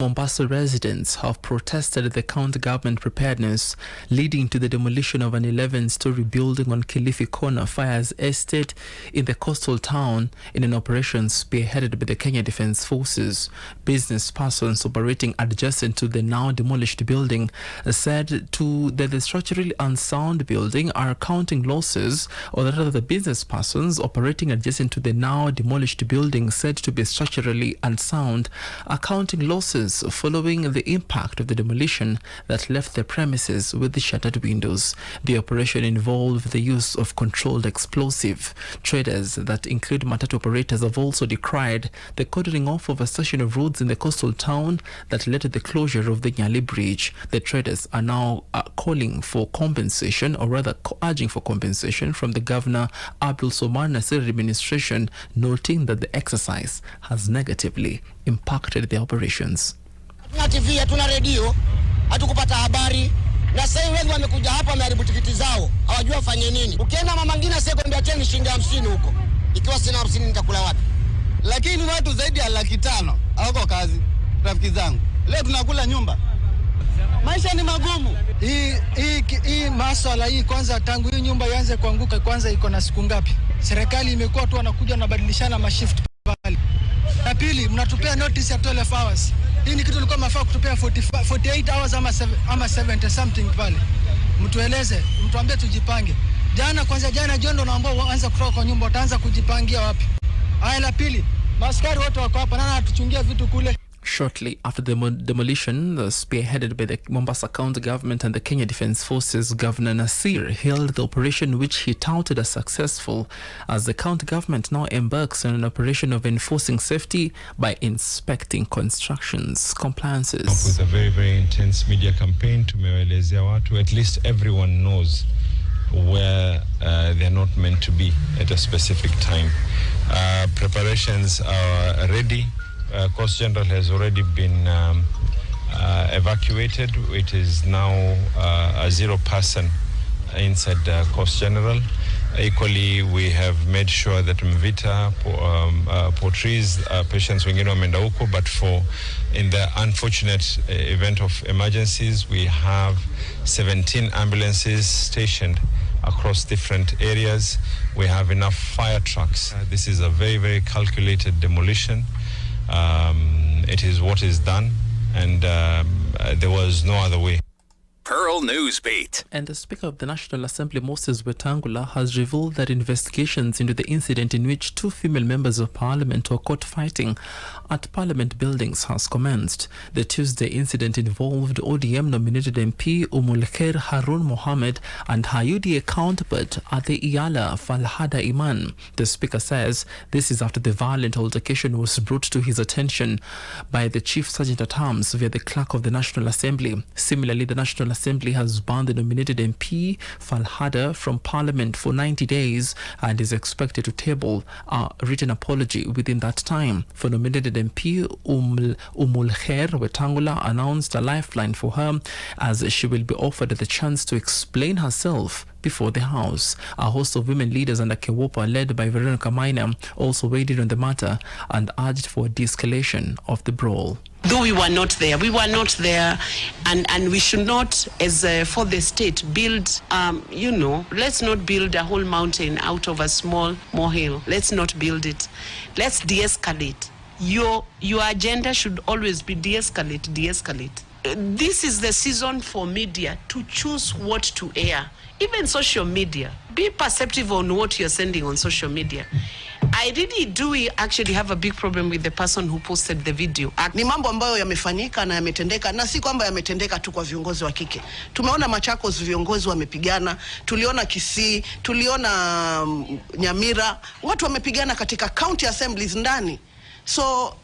Mombasa residents have protested the county government preparedness, leading to the demolition of an 11-story building on Kilifi Corner Fires Estate in the coastal town in an operation spearheaded by the Kenya Defence Forces. Business persons operating adjacent to the now demolished building said that the structurally unsound building are counting losses, or rather the business persons operating adjacent to the now demolished building said to be structurally unsound are counting losses following the impact of the demolition that left the premises with the shattered windows. The operation involved the use of controlled explosive. Traders that include matatu operators have also decried the cordoning off of a section of roads in the coastal town that led to the closure of the Nyali Bridge. The traders are now calling for compensation, or rather urging for compensation from the Governor Abdul Somar Nasir administration, noting that the exercise has negatively impacted the operations. Hatuna TV, hatuna radio, hatukupata habari. Na sasa wengi wamekuja hapa wameharibu tikiti zao, hawajua wafanye nini. Ukienda Mama Ngina sekondia cheni shilingi 50 huko. Ikiwa sina 50 nitakula wapi? Lakini watu zaidi ya 500 hawako kazi. Rafiki zangu, leo tunakula nyumba. Maisha ni magumu. Hii masuala hii kwanza, tangu hii nyumba ianze kuanguka kwanza iko na siku ngapi? Serikali imekuwa tu wanakuja na badilishana mashift pale. Na pili, mnatupea notice ya 12 hours. Hii ni kitu nilikuwa mafaa kutupea 48 hours ama 70 something pale. Mtueleze, mtuambie tujipange. Jana Jondo naomba waanze kutoka kwa nyumba, wataanza kujipangia wapi? Haya, la pili, maskari wote wako hapa, nani atuchungia vitu kule? Shortly after the demolition, spearheaded by the Mombasa County Government and the Kenya Defence Forces, Governor Nasir hailed the operation, which he touted as successful, as the county government now embarks on an operation of enforcing safety by inspecting constructions compliances. With a very, very intense media campaign to tumewaelezea watu, at least everyone knows where they're not meant to be at a specific time. Preparations are ready. Coast General has already been evacuated. It is now a 0 person inside Coast General. Equally, we have made sure that Mvita portrays patients wengine wameenda huko, but in the unfortunate event of emergencies, we have 17 ambulances stationed across different areas. We have enough fire trucks. This is a very, very calculated demolition. It is what is done, and there was no other way. Pearl Newsbeat. And the Speaker of the National Assembly, Moses Wetangula, has revealed that investigations into the incident in which 2 female members of Parliament were caught fighting at Parliament buildings has commenced. The Tuesday incident involved ODM-nominated MP Umulkhair Harun Mohammed and her UDA counterpart at the Iyala Falhada Iman. The Speaker says this is after the violent altercation was brought to his attention by the Chief Sergeant at Arms via the Clerk of the National Assembly. Similarly, the National Assembly has banned the nominated MP Falhada from Parliament for 90 days and is expected to table a written apology within that time. For nominated MP Umulkhair, Wetangula announced a lifeline for her, as she will be offered the chance to explain herself before the House. A host of women leaders under KDF-Led, led by Veronica Maina, also weighed in on the matter and urged for a de-escalation of the brawl. Though we were not there, and we should not, as for the state, build, let's not build a whole mountain out of a small molehill. Let's not build it. Let's de-escalate. Your agenda should always be de-escalate. This is the season for media to choose what to air. Even social media, be perceptive on what you're sending on social media. Do we actually have a big problem with the person who posted the video? Ni mambo ambayo yamefanyika na yametendeka, na si kwamba yametendeka tu kwa viongozi wa kike. Tumeona Machakos viongozi wamepigana, tuliona Kisii, tuliona Nyamira, watu wamepigana katika county assemblies ndani. So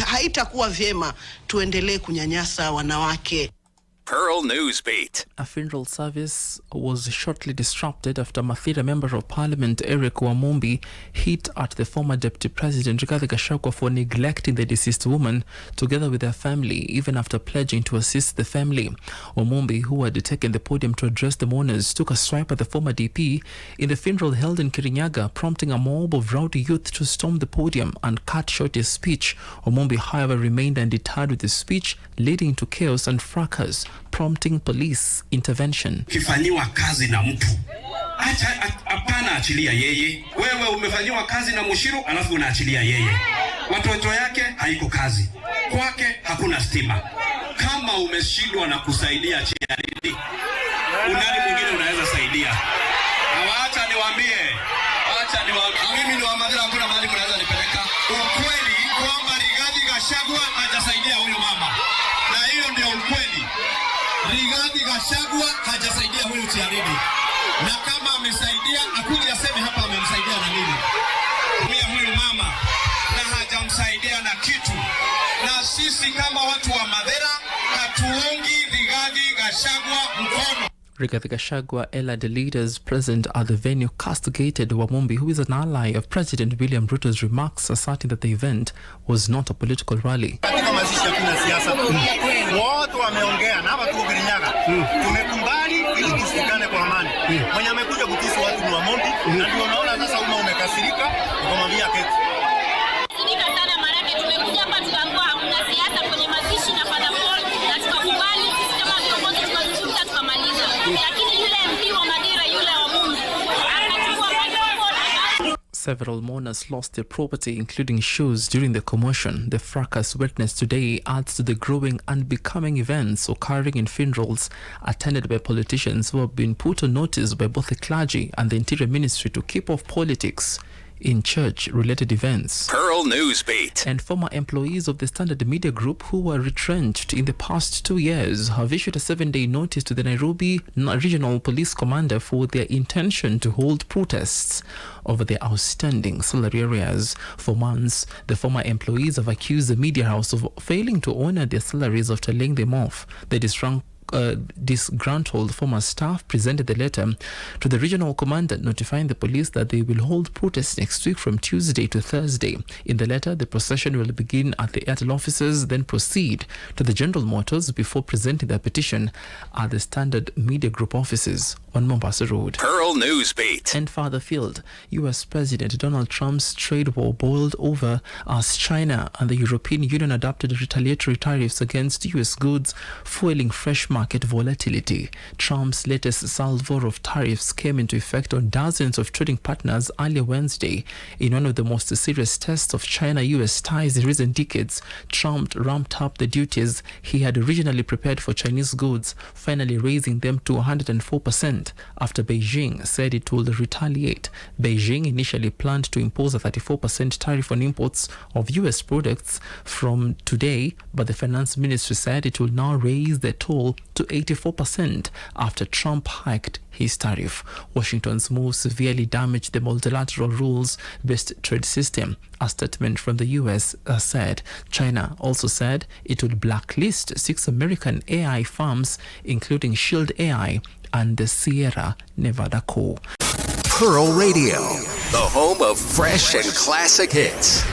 haitakuwa vyema tuendelee kunyanyasa wanawake. Pearl Newsbeat. A funeral service was shortly disrupted after Mathira Member of Parliament Eric Wamumbi hit at the former Deputy President Rigathi Gachagua for neglecting the deceased woman together with their family, even after pledging to assist the family. Wamumbi, who had taken the podium to address the mourners, took a swipe at the former DP in the funeral held in Kirinyaga, prompting a mob of rowdy youth to storm the podium and cut short his speech. Wamumbi, however, remained undeterred with his speech, leading to chaos and fracas, prompting police intervention. Kifanyiwa kazi na mtu. Hapana, achilia yeye. Wewe umefanyiwa kazi na Mushiru alafu unaachilia yeye. Watoto yake haiko kazi. Kwake hakuna stima. Kama umeshindwa na kusaidia charity, unani mwingine unaweza saidia? Acha niwaambie. Mimi ni wa Mathira, hakuna mahali mnaweza nipeleka. Ukweli kwamba Rigathi Gachagua hajasaidia huyu mama. Na hiyo ndio ukweli. Rigathi Gachagua hajasaidia huyu charity. Na kama amesaidia, akuje aseme hapa amemsaidia na nini. Huyu mama na hajamsaidia na kitu. Na sisi kama watu wa Mathira hatuungi Rigathi Gachagua mkono. Rigathi Gachagua allied leaders present at the venue castigated Wamumbi, who is an ally of President William Ruto's remarks, asserting that the event was not a political rally. Katika mazishi hakuna siasa. Watu wameongea na hapa tuko Kirinyaga. Tumekumbali ili tusikane kwa amani. Mwenye amekuja kutisi watu ni Wamumbi, na ndio unaona sasa umma umekasirika, ukamwambia keti. Sika sana marake tumekuja hapa tukaambiwa hakuna siasa kwenye mazishi na Father Paul, na tukakubali sisi kama viongozi tukazungumza tukamaliza. Lakini yule MP wa Mathira yule wa Mungu akachukua microphone. Several mourners lost their property, including shoes, during the commotion. The fracas witnessed today adds to the growing and becoming events occurring in funerals attended by politicians who have been put on notice by both the clergy and the Interior Ministry to keep off politics in church-related events. Pearl Newsbeat. And former employees of the Standard Media Group who were retrenched in the past 2 years have issued a 7-day notice to the Nairobi Regional Police Commander for their intention to hold protests over their outstanding salary arrears. For months, the former employees have accused the media house of failing to honor their salaries after laying them off. The disgruntled former staff presented the letter to the regional commander notifying the police that they will hold protests next week from Tuesday to Thursday. In the letter, the procession will begin at the Airtel offices, then proceed to the General Motors before presenting their petition at the Standard Media Group offices on Mombasa Road. Pearl Newsbeat. And farther afield, US President Donald Trump's trade war boiled over as China and the European Union adopted retaliatory tariffs against US goods, fueling fresh market volatility. Trump's latest salvo of tariffs came into effect on dozens of trading partners earlier Wednesday. In one of the most serious tests of China-US ties in recent decades, Trump ramped up the duties he had originally prepared for Chinese goods, finally raising them to 104% after Beijing said it would retaliate. Beijing initially planned to impose a 34% tariff on imports of US products from today, but the finance ministry said it will now raise the toll to 84% after Trump hiked his tariff. Washington's move severely damaged the multilateral rules-based trade system. A statement from the US said China also said it would blacklist 6 American AI firms, including Shield AI and the Sierra Nevada Co. Pearl Radio, the home of fresh and classic hits.